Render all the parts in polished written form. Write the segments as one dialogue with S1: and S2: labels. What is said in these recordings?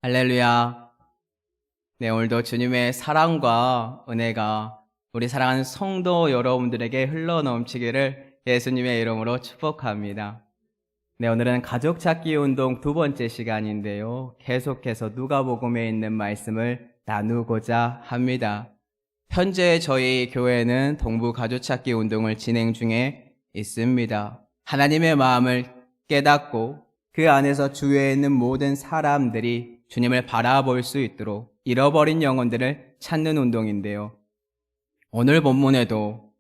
S1: 할렐루야. 네, 오늘도 주님의 사랑과 은혜가 우리 사랑하는 성도 여러분들에게 흘러넘치기를 예수님의 이름으로 축복합니다. 네, 오늘은 가족 찾기 운동 두 번째 시간인데요. 계속해서 누가복음에 있는 말씀을 나누고자 합니다. 현재 저희 교회는 동부 가족 찾기 운동을 진행 중에 있습니다. 하나님의 마음을 깨닫고 그 안에서 주위에 있는 모든 사람들이 주님을 바라볼 수 있도록 잃어버린 영혼들을 찾는 운동인데요. 오늘 본문에도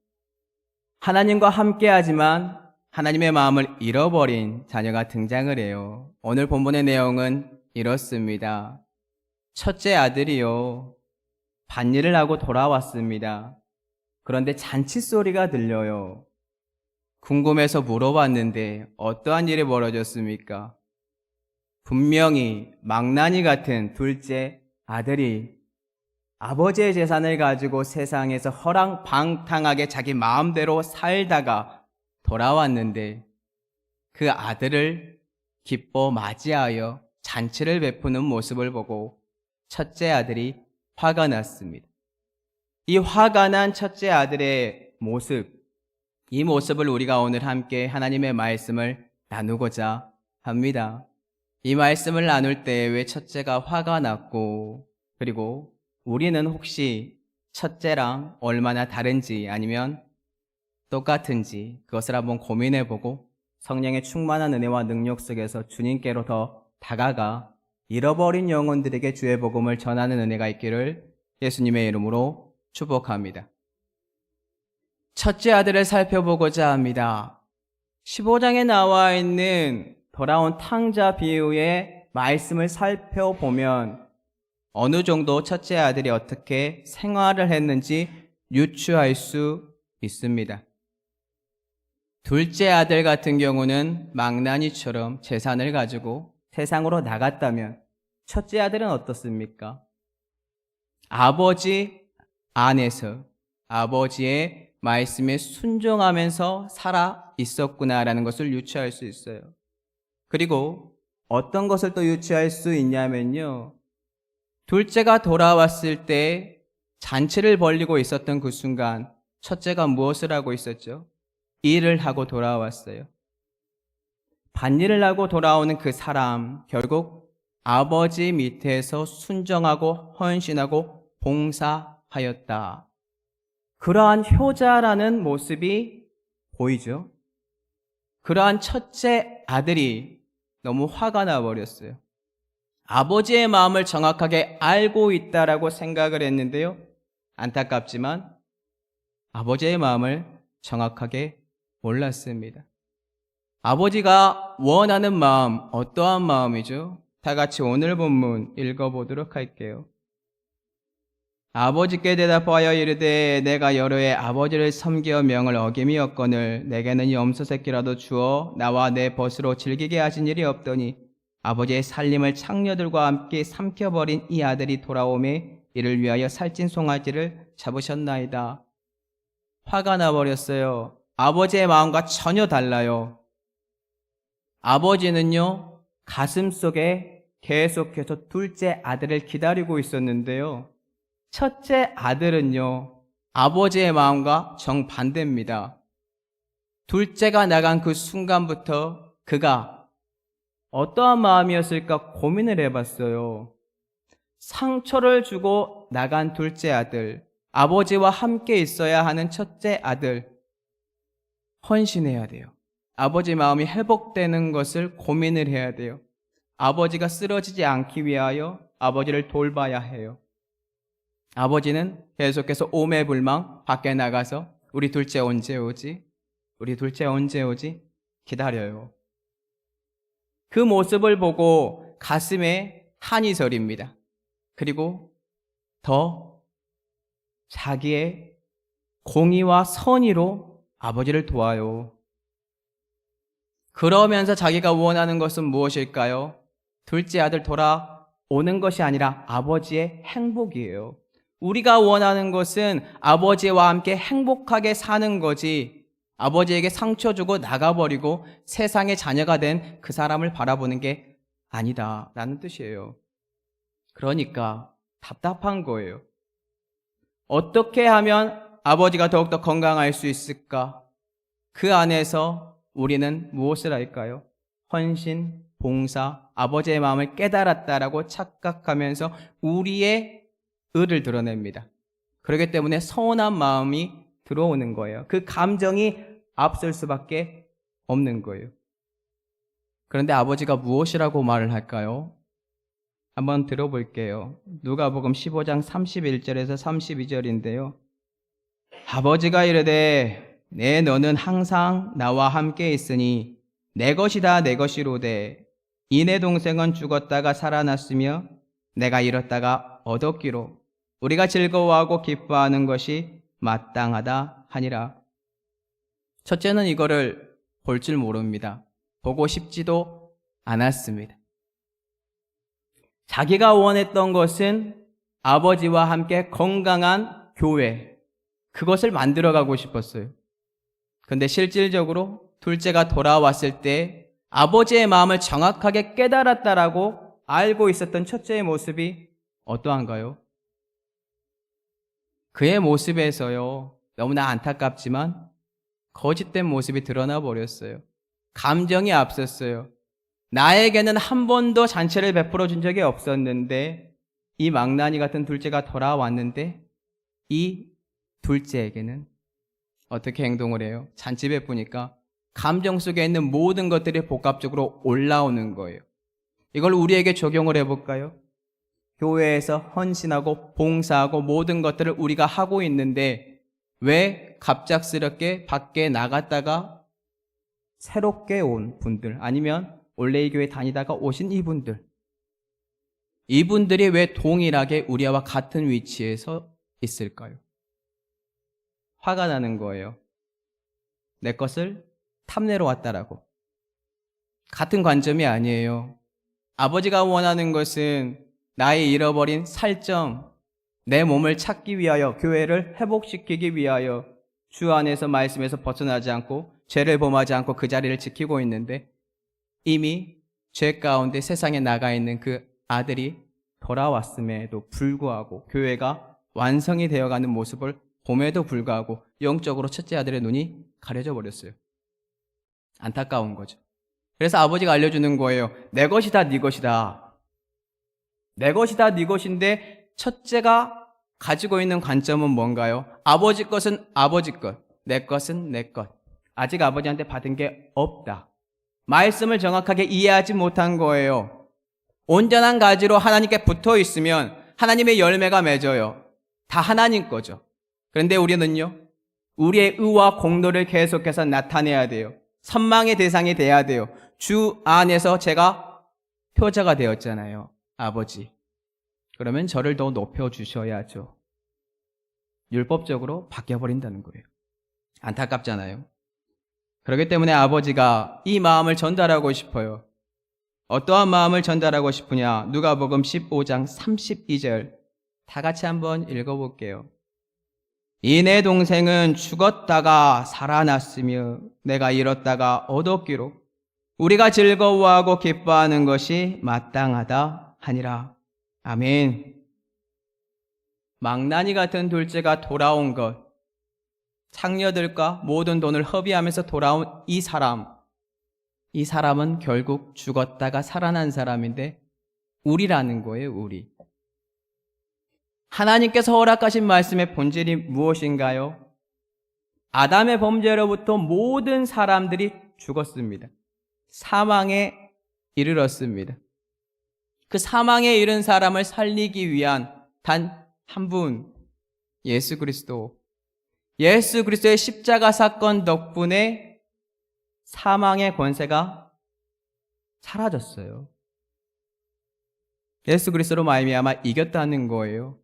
S1: 하나님과 함께하지만 하나님의 마음을 잃어버린 자녀가 등장을 해요. 오늘 본문의 내용은 이렇습니다. 첫째 아들이요, 밭일을 하고 돌아왔습니다. 그런데 잔치 소리가 들려요. 궁금해서 물어봤는데 어떠한 일이 벌어졌습니까? 분명히 망나니 같은 둘째 아들이 아버지의 재산을 가지고 세상에서 허랑방탕하게 자기 마음대로 살다가 돌아왔는데 그 아들을 기뻐 맞이하여 잔치를 베푸는 모습을 보고 첫째 아들이 화가 났습니다. 이 화가 난 첫째 아들의 모습, 이 모습을 우리가 오늘 함께 하나님의 말씀을 나누고자 합니다. 이 말씀을 나눌 때 왜 첫째가 화가 났고, 그리고 우리는 혹시 첫째랑 얼마나 다른지 아니면 똑같은지 그것을 한번 고민해보고 성령의 충만한 은혜와 능력 속에서 주님께로 더 다가가 잃어버린 영혼들에게 주의 복음을 전하는 은혜가 있기를 예수님의 이름으로 축복합니다. 첫째 아들을 살펴보고자 합니다. 15장에 나와 있는 돌아온 탕자 비유의 말씀을 살펴보면 어느 정도 첫째 아들이 어떻게 생활을 했는지 유추할 수 있습니다. 둘째 아들 같은 경우는 망나니처럼 재산을 가지고 세상으로 나갔다면 첫째 아들은 어떻습니까? 아버지 안에서 아버지의 말씀에 순종하면서 살아 있었구나라는 것을 유추할 수 있어요. 그리고 어떤 것을 또 유추할 수 있냐면요. 둘째가 돌아왔을 때 잔치를 벌이고 있었던 그 순간 첫째가 무엇을 하고 있었죠? 일을 하고 돌아왔어요. 밭일을 하고 돌아오는 그 사람, 결국 아버지 밑에서 순정하고 헌신하고 봉사하였다. 그러한 효자라는 모습이 보이죠. 그러한 첫째 아들이 너무 화가 나버렸어요. 아버지의 마음을 정확하게 알고 있다라고 생각을 했는데요. 안타깝지만 아버지의 마음을 정확하게 몰랐습니다. 아버지가 원하는 마음, 어떠한 마음이죠? 다 같이 오늘 본문 읽어보도록 할게요. 아버지께 대답하여 이르되 내가 여러 해 아버지를 섬겨 명을 어김이었거늘 내게는 염소 새끼라도 주어 나와 내 벗으로 즐기게 하신 일이 없더니 아버지의 살림을 창녀들과 함께 삼켜버린 이 아들이 돌아오매 이를 위하여 살찐 송아지를 잡으셨나이다. 화가 나버렸어요. 아버지의 마음과 전혀 달라요. 아버지는요, 가슴속에 계속해서 둘째 아들을 기다리고 있었는데요. 첫째 아들은요, 아버지의 마음과 정반대입니다. 둘째가 나간 그 순간부터 그가 어떠한 마음이었을까 고민을 해봤어요. 상처를 주고 나간 둘째 아들, 아버지와 함께 있어야 하는 첫째 아들, 헌신해야 돼요. 아버지 마음이 회복되는 것을 고민을 해야 돼요. 아버지가 쓰러지지 않기 위하여 아버지를 돌봐야 해요. 아버지는 계속해서 오매불망 밖에 나가서 우리 둘째 언제 오지? 우리 둘째 언제 오지? 기다려요. 그 모습을 보고 가슴에 한이 서립니다. 그리고 더 자기의 공의와 선의로 아버지를 도와요. 그러면서 자기가 원하는 것은 무엇일까요? 둘째 아들 돌아오는 것이 아니라 아버지의 행복이에요. 우리가 원하는 것은 아버지와 함께 행복하게 사는 거지 아버지에게 상처 주고 나가버리고 세상의 자녀가 된 그 사람을 바라보는 게 아니다라는 뜻이에요. 그러니까 답답한 거예요. 어떻게 하면 아버지가 더욱더 건강할 수 있을까? 그 안에서 우리는 무엇을 할까요? 헌신, 봉사, 아버지의 마음을 깨달았다라고 착각하면서 우리의 의를 드러냅니다. 그렇기 때문에 서운한 마음이 들어오는 거예요. 그 감정이 앞설 수밖에 없는 거예요. 그런데 아버지가 무엇이라고 말을 할까요? 한번 들어볼게요. 누가복음 15장 31절에서 32절인데요. 아버지가 이르되 내 너는 항상 나와 함께 있으니 내 것이다 내 것이로되 이 내 동생은 죽었다가 살아났으며 내가 잃었다가 얻었기로 우리가 즐거워하고 기뻐하는 것이 마땅하다 하니라. 첫째는 이거를 볼 줄 모릅니다. 보고 싶지도 않았습니다. 자기가 원했던 것은 아버지와 함께 건강한 교회, 그것을 만들어가고 싶었어요. 그런데 실질적으로 둘째가 돌아왔을 때 아버지의 마음을 정확하게 깨달았다라고 알고 있었던 첫째의 모습이 어떠한가요? 그의 모습에서요, 너무나 안타깝지만 거짓된 모습이 드러나 버렸어요. 감정이 앞섰어요. 나에게는 한 번도 잔치를 베풀어 준 적이 없었는데 이 망나니 같은 둘째가 돌아왔는데 이 둘째에게는 어떻게 행동을 해요? 잔치 베푸니까 감정 속에 있는 모든 것들이 복합적으로 올라오는 거예요. 이걸 우리에게 적용을 해볼까요? 교회에서 헌신하고 봉사하고 모든 것들을 우리가 하고 있는데 왜 갑작스럽게 밖에 나갔다가 새롭게 온 분들, 아니면 원래 이 교회 다니다가 오신 이분들이 왜 동일하게 우리와 같은 위치에 서 있을까요? 화가 나는 거예요. 내 것을 탐내러 왔다라고. 같은 관점이 아니에요. 아버지가 원하는 것은 나의 잃어버린 살점, 내 몸을 찾기 위하여, 교회를 회복시키기 위하여 주 안에서 말씀에서 벗어나지 않고 죄를 범하지 않고 그 자리를 지키고 있는데 이미 죄 가운데 세상에 나가 있는 그 아들이 돌아왔음에도 불구하고 교회가 완성이 되어가는 모습을 봄에도 불구하고 영적으로 첫째 아들의 눈이 가려져 버렸어요. 안타까운 거죠. 그래서 아버지가 알려주는 거예요. 내 것이다 네 것이다. 내 것이다 네 것인데 첫째가 가지고 있는 관점은 뭔가요? 아버지 것은 아버지 것, 내 것은 내 것. 아직 아버지한테 받은 게 없다. 말씀을 정확하게 이해하지 못한 거예요. 온전한 가지로 하나님께 붙어 있으면 하나님의 열매가 맺어요. 다 하나님 거죠. 그런데 우리는요, 우리의 의와 공로를 계속해서 나타내야 돼요. 선망의 대상이 돼야 돼요. 주 안에서 제가 표자가 되었잖아요. 아버지. 그러면 저를 더 높여주셔야죠. 율법적으로 바뀌어버린다는 거예요. 안타깝잖아요. 그렇기 때문에 아버지가 이 마음을 전달하고 싶어요. 어떠한 마음을 전달하고 싶으냐? 누가복음 15장 32절 다 같이 한번 읽어볼게요. 이 내 동생은 죽었다가 살아났으며 내가 잃었다가 얻었기로 우리가 즐거워하고 기뻐하는 것이 마땅하다 하니라. 아멘. 망나니 같은 둘째가 돌아온 것, 창녀들과 모든 돈을 허비하면서 돌아온 이 사람은 결국 죽었다가 살아난 사람인데 우리라는 거예요. 우리. 하나님께서 허락하신 말씀의 본질이 무엇인가요? 아담의 범죄로부터 모든 사람들이 죽었습니다. 사망에 이르렀습니다. 그 사망에 이른 사람을 살리기 위한 단 한 분, 예수 그리스도. 예수 그리스도의 십자가 사건 덕분에 사망의 권세가 사라졌어요. 예수 그리스도로 말미암아 이겼다는 거예요.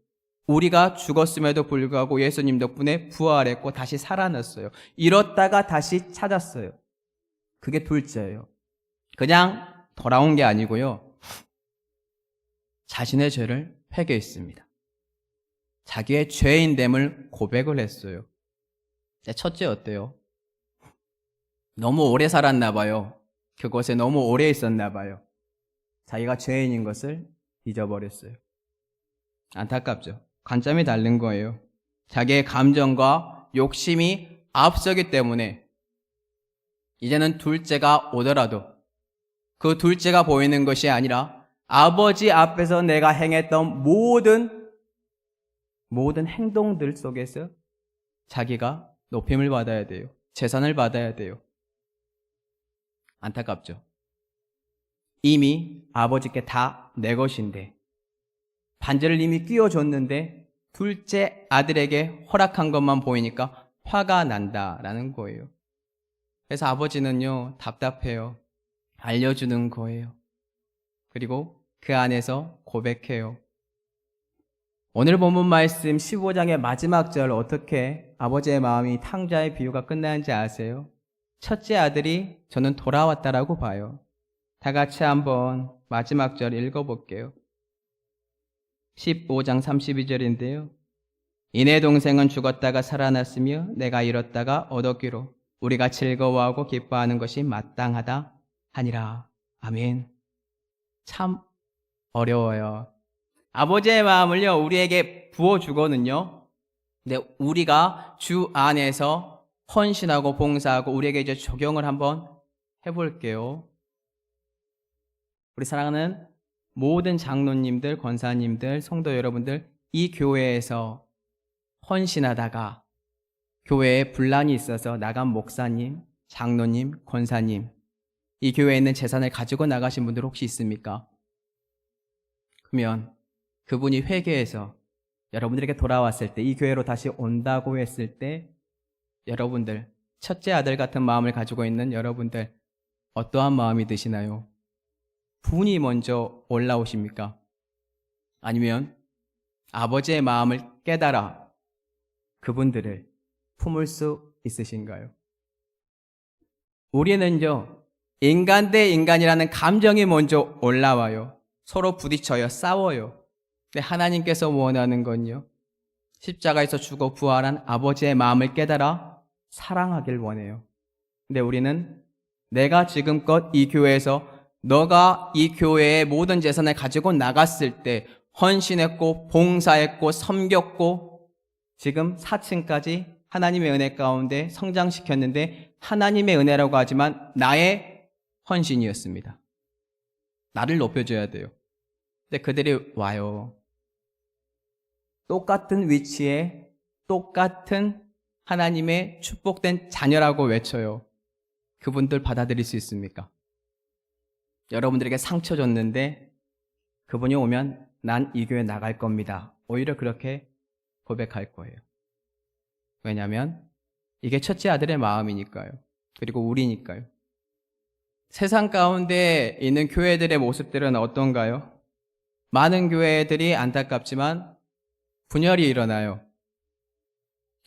S1: 우리가 죽었음에도 불구하고 예수님 덕분에 부활했고 다시 살아났어요. 잃었다가 다시 찾았어요. 그게 둘째예요. 그냥 돌아온 게 아니고요. 자신의 죄를 회개했습니다. 자기의 죄인됨을 고백을 했어요. 첫째 어때요? 너무 오래 살았나 봐요. 그곳에 너무 오래 있었나 봐요. 자기가 죄인인 것을 잊어버렸어요. 안타깝죠. 관점이 다른 거예요. 자기의 감정과 욕심이 앞서기 때문에 이제는 둘째가 오더라도 그 둘째가 보이는 것이 아니라 아버지 앞에서 내가 행했던 모든 행동들 속에서 자기가 높임을 받아야 돼요. 재산을 받아야 돼요. 안타깝죠. 이미 아버지께 다 내 것인데 반지를 이미 끼워줬는데 둘째 아들에게 허락한 것만 보이니까 화가 난다라는 거예요. 그래서 아버지는요, 답답해요. 알려주는 거예요. 그리고 그 안에서 고백해요. 오늘 본문 말씀 15장의 마지막 절 어떻게 아버지의 마음이 탕자의 비유가 끝나는지 아세요? 첫째 아들이 저는 돌아왔다라고 봐요. 다 같이 한번 마지막 절 읽어볼게요. 15장 32절인데요. 이내 동생은 죽었다가 살아났으며 내가 잃었다가 얻었기로 우리가 즐거워하고 기뻐하는 것이 마땅하다 하니라. 아멘. 참 어려워요. 아버지의 마음을요, 우리에게 부어주거든요. 근데 우리가 주 안에서 헌신하고 봉사하고 우리에게 이제 적용을 한번 해볼게요. 우리 사랑하는 모든 장로님들, 권사님들, 성도 여러분들, 이 교회에서 헌신하다가 교회에 분란이 있어서 나간 목사님, 장로님, 권사님, 이 교회에 있는 재산을 가지고 나가신 분들 혹시 있습니까? 그러면 그분이 회개해서 여러분들에게 돌아왔을 때, 이 교회로 다시 온다고 했을 때 여러분들, 첫째 아들 같은 마음을 가지고 있는 여러분들 어떠한 마음이 드시나요? 분이 먼저 올라오십니까? 아니면 아버지의 마음을 깨달아 그분들을 품을 수 있으신가요? 우리는요, 인간 대 인간이라는 감정이 먼저 올라와요. 서로 부딪혀요. 싸워요. 근데 하나님께서 원하는 건요, 십자가에서 죽어 부활한 아버지의 마음을 깨달아 사랑하길 원해요. 근데 우리는 내가 지금껏 이 교회에서 너가 이 교회의 모든 재산을 가지고 나갔을 때 헌신했고 봉사했고 섬겼고 지금 4층까지 하나님의 은혜 가운데 성장시켰는데 하나님의 은혜라고 하지만 나의 헌신이었습니다. 나를 높여줘야 돼요. 근데 그들이 와요. 똑같은 위치에 똑같은 하나님의 축복된 자녀라고 외쳐요. 그분들 받아들일 수 있습니까? 여러분들에게 상처 줬는데 그분이 오면 난 이 교회 나갈 겁니다. 오히려 그렇게 고백할 거예요. 왜냐하면 이게 첫째 아들의 마음이니까요. 그리고 우리니까요. 세상 가운데 있는 교회들의 모습들은 어떤가요? 많은 교회들이 안타깝지만 분열이 일어나요.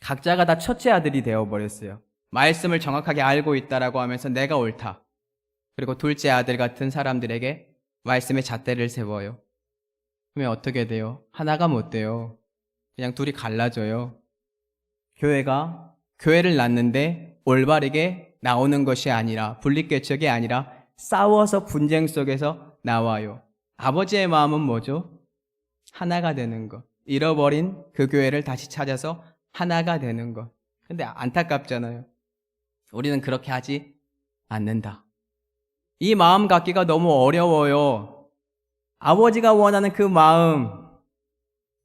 S1: 각자가 다 첫째 아들이 되어버렸어요. 말씀을 정확하게 알고 있다라고 하면서 내가 옳다. 그리고 둘째 아들 같은 사람들에게 말씀의 잣대를 세워요. 그러면 어떻게 돼요? 하나가 못 돼요. 그냥 둘이 갈라져요. 교회가 교회를 낳는데 올바르게 나오는 것이 아니라 분립개척이 아니라 싸워서 분쟁 속에서 나와요. 아버지의 마음은 뭐죠? 하나가 되는 것. 잃어버린 그 교회를 다시 찾아서 하나가 되는 것. 근데 안타깝잖아요. 우리는 그렇게 하지 않는다. 이 마음 갖기가 너무 어려워요. 아버지가 원하는 그 마음,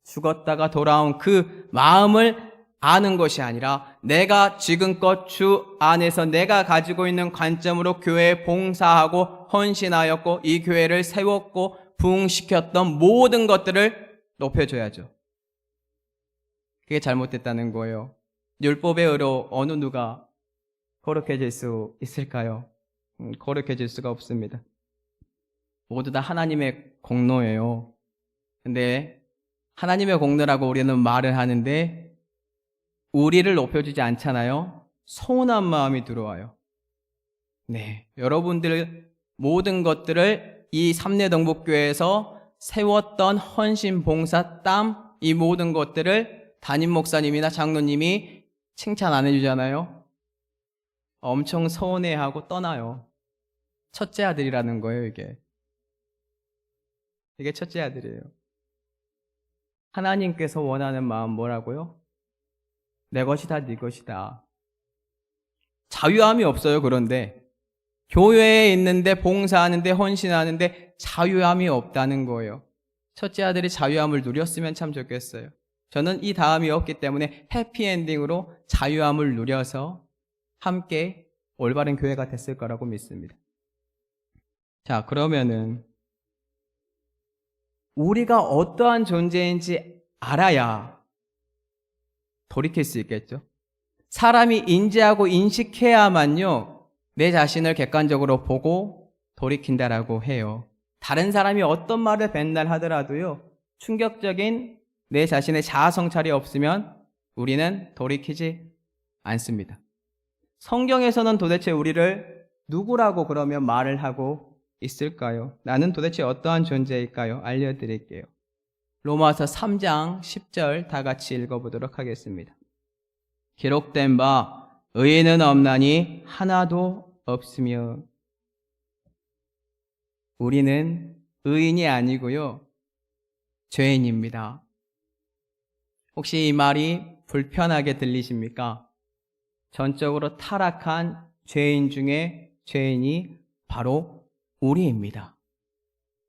S1: 죽었다가 돌아온 그 마음을 아는 것이 아니라 내가 지금껏 주 안에서 내가 가지고 있는 관점으로 교회에 봉사하고 헌신하였고 이 교회를 세웠고 부흥시켰던 모든 것들을 높여줘야죠. 그게 잘못됐다는 거예요. 율법의 의로 어느 누가 거룩해질 수 있을까요? 거룩해질 수가 없습니다. 모두 다 하나님의 공로예요. 근데 하나님의 공로라고 우리는 말을 하는데 우리를 높여주지 않잖아요. 서운한 마음이 들어와요. 네, 여러분들 모든 것들을 이 삼례동북교회에서 세웠던 헌신, 봉사, 땀, 이 모든 것들을 담임 목사님이나 장로님이 칭찬 안 해주잖아요. 엄청 서운해하고 떠나요. 첫째 아들이라는 거예요, 이게. 이게 첫째 아들이에요. 하나님께서 원하는 마음 뭐라고요? 내 것이다, 네 것이다. 자유함이 없어요. 그런데 교회에 있는데 봉사하는데 헌신하는데 자유함이 없다는 거예요. 첫째 아들이 자유함을 누렸으면 참 좋겠어요. 저는 이 다음이 없기 때문에 해피엔딩으로 자유함을 누려서 함께 올바른 교회가 됐을 거라고 믿습니다. 자, 그러면은 우리가 어떠한 존재인지 알아야 돌이킬 수 있겠죠. 사람이 인지하고 인식해야만요, 내 자신을 객관적으로 보고 돌이킨다라고 해요. 다른 사람이 어떤 말을 맨날 하더라도요, 충격적인 내 자신의 자아 성찰이 없으면 우리는 돌이키지 않습니다. 성경에서는 도대체 우리를 누구라고 그러면 말을 하고 있을까요? 나는 도대체 어떠한 존재일까요? 알려드릴게요. 로마서 3장 10절 다 같이 읽어보도록 하겠습니다. 기록된 바 의인은 없나니 하나도 없으며. 우리는 의인이 아니고요, 죄인입니다. 혹시 이 말이 불편하게 들리십니까? 전적으로 타락한 죄인 중에 죄인이 바로 우리입니다.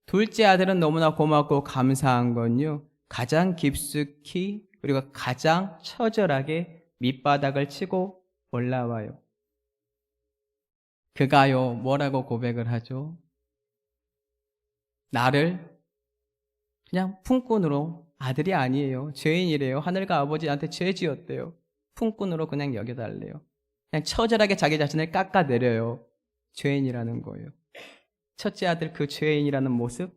S1: 둘째 아들은 너무나 고맙고 감사한 건요, 가장 깊숙이 그리고 가장 처절하게 밑바닥을 치고 올라와요. 그가요, 뭐라고 고백을 하죠? 나를 그냥 품꾼으로, 아들이 아니에요, 죄인이래요. 하늘과 아버지한테 죄 지었대요. 품꾼으로 그냥 여겨달래요. 그냥 처절하게 자기 자신을 깎아내려요. 죄인이라는 거예요. 첫째 아들 그 죄인이라는 모습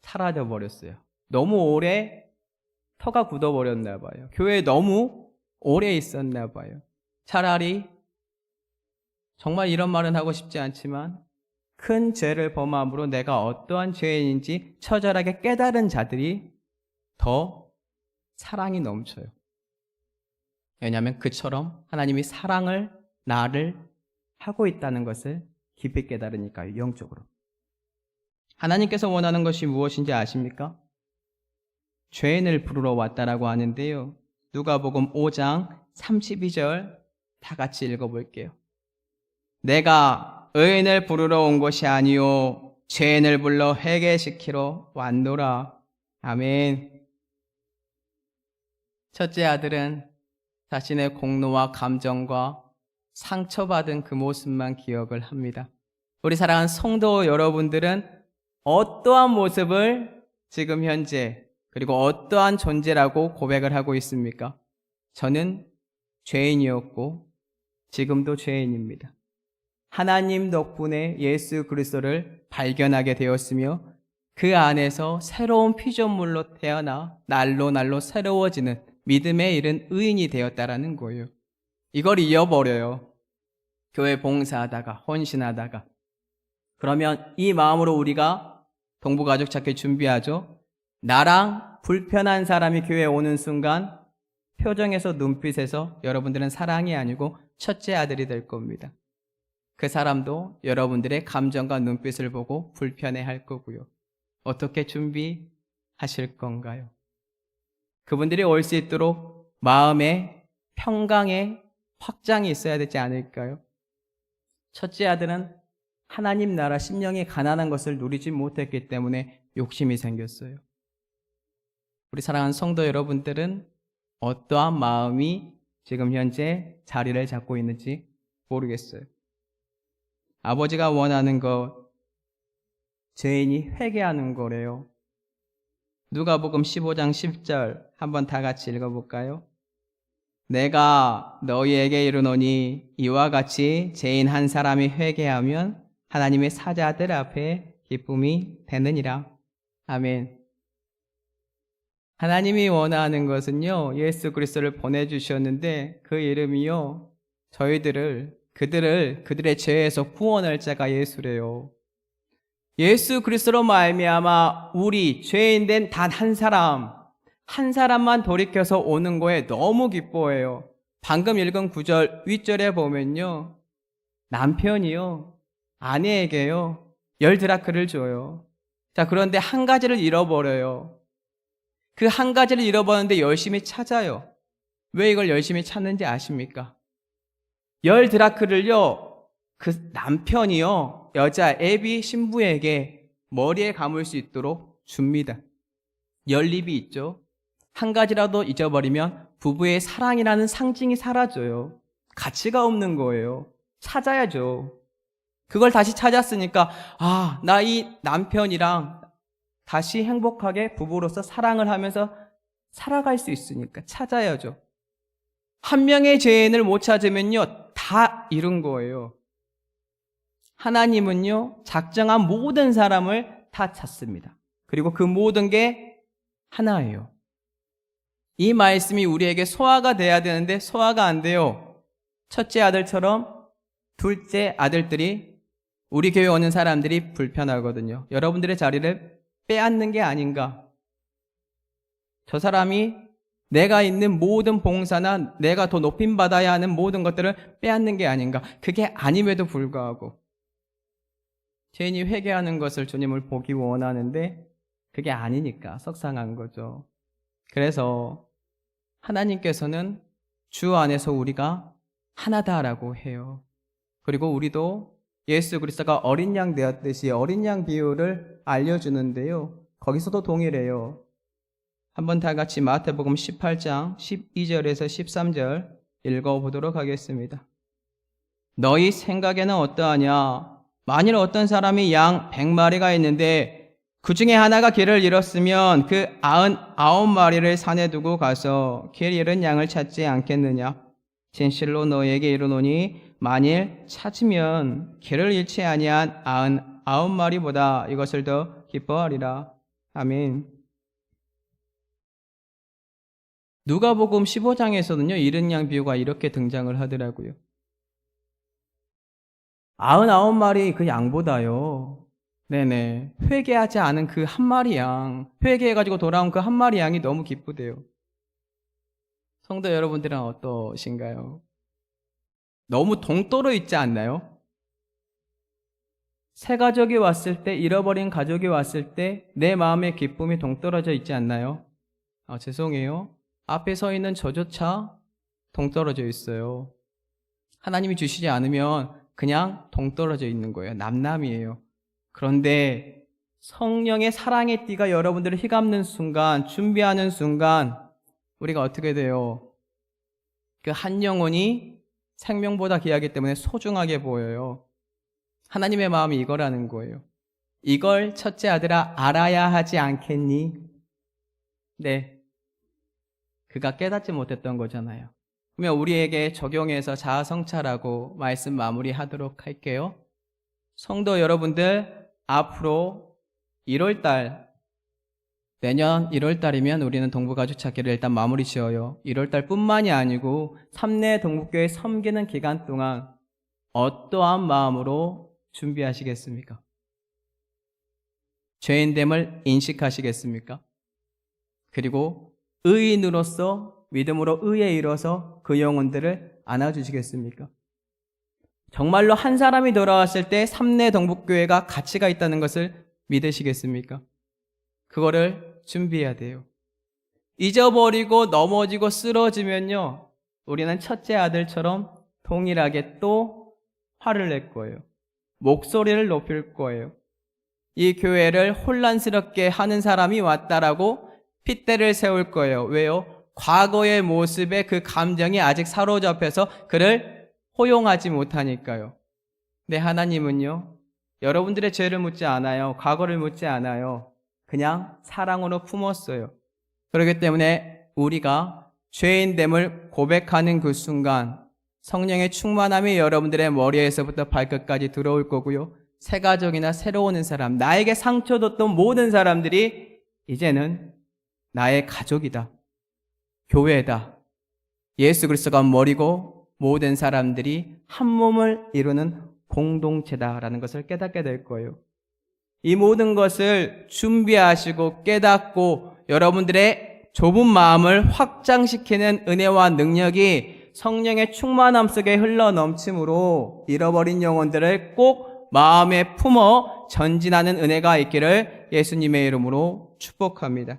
S1: 사라져 버렸어요. 너무 오래 터가 굳어버렸나 봐요. 교회에 너무 오래 있었나 봐요. 차라리, 정말 이런 말은 하고 싶지 않지만, 큰 죄를 범함으로 내가 어떠한 죄인인지 처절하게 깨달은 자들이 더 사랑이 넘쳐요. 왜냐하면 그처럼 하나님이 사랑을, 나를 하고 있다는 것을 깊이 깨달으니까요. 영적으로. 하나님께서 원하는 것이 무엇인지 아십니까? 죄인을 부르러 왔다라고 하는데요, 누가복음 5장 32절 다 같이 읽어볼게요. 내가 의인을 부르러 온 것이 아니요 죄인을 불러 회개시키러 왔노라. 아멘. 첫째 아들은 자신의 공로와 감정과 상처받은 그 모습만 기억을 합니다. 우리 사랑하는 성도 여러분들은 어떠한 모습을 지금 현재, 그리고 어떠한 존재라고 고백을 하고 있습니까? 저는 죄인이었고 지금도 죄인입니다. 하나님 덕분에 예수 그리스도를 발견하게 되었으며 그 안에서 새로운 피조물로 태어나 날로 새로워지는 믿음에 이른 의인이 되었다라는 거예요. 이걸 잃어버려요. 교회 봉사하다가, 헌신하다가. 그러면 이 마음으로 우리가 동부가족 찾기 준비하죠. 나랑 불편한 사람이 교회에 오는 순간 표정에서, 눈빛에서 여러분들은 사랑이 아니고 첫째 아들이 될 겁니다. 그 사람도 여러분들의 감정과 눈빛을 보고 불편해할 거고요. 어떻게 준비하실 건가요? 그분들이 올 수 있도록 마음의 평강의 확장이 있어야 되지 않을까요? 첫째 아들은 하나님 나라 심령이 가난한 것을 누리지 못했기 때문에 욕심이 생겼어요. 우리 사랑하는 성도 여러분들은 어떠한 마음이 지금 현재 자리를 잡고 있는지 모르겠어요. 아버지가 원하는 것, 죄인이 회개하는 거래요. 누가복음 15장 10절 한번 다 같이 읽어볼까요? 내가 너희에게 이르노니 이와 같이 죄인 한 사람이 회개하면 하나님의 사자들 앞에 기쁨이 되느니라. 아멘. 하나님이 원하는 것은요, 예수 그리스도를 보내주셨는데 그 이름이요, 그들의 죄에서 구원할 자가 예수래요. 예수 그리스도로 말미암아 우리 죄인된 단 한 사람만 돌이켜서 오는 거에 너무 기뻐해요. 방금 읽은 9절 윗절에 보면요, 남편이요, 아내에게요, 열드라크를 줘요. 자, 그런데 한 가지를 잃어버려요. 그 한 가지를 잃어버렸는데 열심히 찾아요. 왜 이걸 열심히 찾는지 아십니까? 10드라크를요, 그 남편이요, 여자 애비 신부에게 머리에 감을 수 있도록 줍니다. 연립이 있죠. 한 가지라도 잊어버리면 부부의 사랑이라는 상징이 사라져요. 가치가 없는 거예요. 찾아야죠. 그걸 다시 찾았으니까 나 이 남편이랑 다시 행복하게 부부로서 사랑을 하면서 살아갈 수 있으니까 찾아야죠. 한 명의 죄인을 못 찾으면요, 다 잃은 거예요. 하나님은요, 작정한 모든 사람을 다 찾습니다. 그리고 그 모든 게 하나예요. 이 말씀이 우리에게 소화가 돼야 되는데 소화가 안 돼요. 첫째 아들처럼 둘째 아들들이, 우리 교회 오는 사람들이 불편하거든요. 여러분들의 자리를 빼앗는 게 아닌가. 저 사람이 내가 있는 모든 봉사나 내가 더 높임받아야 하는 모든 것들을 빼앗는 게 아닌가. 그게 아님에도 불구하고 죄인이 회개하는 것을 주님을 보기 원하는데 그게 아니니까 속상한 거죠. 그래서 하나님께서는 주 안에서 우리가 하나다라고 해요. 그리고 우리도 예수 그리스도가 어린 양 되었듯이 어린 양 비유를 알려주는데요. 거기서도 동일해요. 한번 다 같이 마태복음 18장 12절에서 13절 읽어보도록 하겠습니다. 너희 생각에는 어떠하냐? 만일 어떤 사람이 양 100마리가 있는데 그 중에 하나가 길을 잃었으면 그 99마리를 산에 두고 가서 길 잃은 양을 찾지 않겠느냐? 진실로 너희에게 이르노니 만일 찾으면 길을 잃지 아니한 99마리보다 이것을 더 기뻐하리라. 아멘. 누가복음 15장에서는요, 잃은 양 비유가 이렇게 등장을 하더라고요. 99마리 그 양보다요, 회개하지 않은 그 한 마리 양, 회개해가지고 돌아온 그 한 마리 양이 너무 기쁘대요. 성도 여러분들은 어떠신가요? 너무 동떨어 있지 않나요? 새 가족이 왔을 때, 잃어버린 가족이 왔을 때 내 마음의 기쁨이 동떨어져 있지 않나요? 죄송해요. 앞에 서 있는 저조차 동떨어져 있어요. 하나님이 주시지 않으면 그냥 동떨어져 있는 거예요. 남남이에요. 그런데 성령의 사랑의 띠가 여러분들을 휘감는 순간, 준비하는 순간 우리가 어떻게 돼요? 그 한 영혼이 생명보다 귀하기 때문에 소중하게 보여요. 하나님의 마음이 이거라는 거예요. 이걸 첫째 아들아 알아야 하지 않겠니? 네. 그가 깨닫지 못했던 거잖아요. 그러면 우리에게 적용해서 자아성찰하고 말씀 마무리하도록 할게요. 성도 여러분들, 앞으로 1월달, 내년 1월달이면 우리는 동부가족 찾기를 일단 마무리 지어요. 1월달 뿐만이 아니고 삼내 동부교회 섬기는 기간 동안 어떠한 마음으로 준비하시겠습니까? 죄인됨을 인식하시겠습니까? 그리고 의인으로서 믿음으로 의에 이뤄서 그 영혼들을 안아주시겠습니까? 정말로 한 사람이 돌아왔을 때 삼내 동북교회가 가치가 있다는 것을 믿으시겠습니까? 그거를 준비해야 돼요. 잊어버리고 넘어지고 쓰러지면요, 우리는 첫째 아들처럼 동일하게 또 화를 낼 거예요. 목소리를 높일 거예요. 이 교회를 혼란스럽게 하는 사람이 왔다라고 핏대를 세울 거예요. 왜요? 과거의 모습에 그 감정이 아직 사로잡혀서 그를 호용하지 못하니까요. 근데 하나님은요, 여러분들의 죄를 묻지 않아요. 과거를 묻지 않아요. 그냥 사랑으로 품었어요. 그렇기 때문에 우리가 죄인됨을 고백하는 그 순간 성령의 충만함이 여러분들의 머리에서부터 발끝까지 들어올 거고요. 새 가족이나 새로 오는 사람, 나에게 상처 줬던 모든 사람들이 이제는 나의 가족이다. 교회다. 예수 그리스도가 머리고 모든 사람들이 한 몸을 이루는 공동체다라는 것을 깨닫게 될 거예요. 이 모든 것을 준비하시고 깨닫고 여러분들의 좁은 마음을 확장시키는 은혜와 능력이 성령의 충만함 속에 흘러넘침으로 잃어버린 영혼들을 꼭 마음에 품어 전진하는 은혜가 있기를 예수님의 이름으로 축복합니다.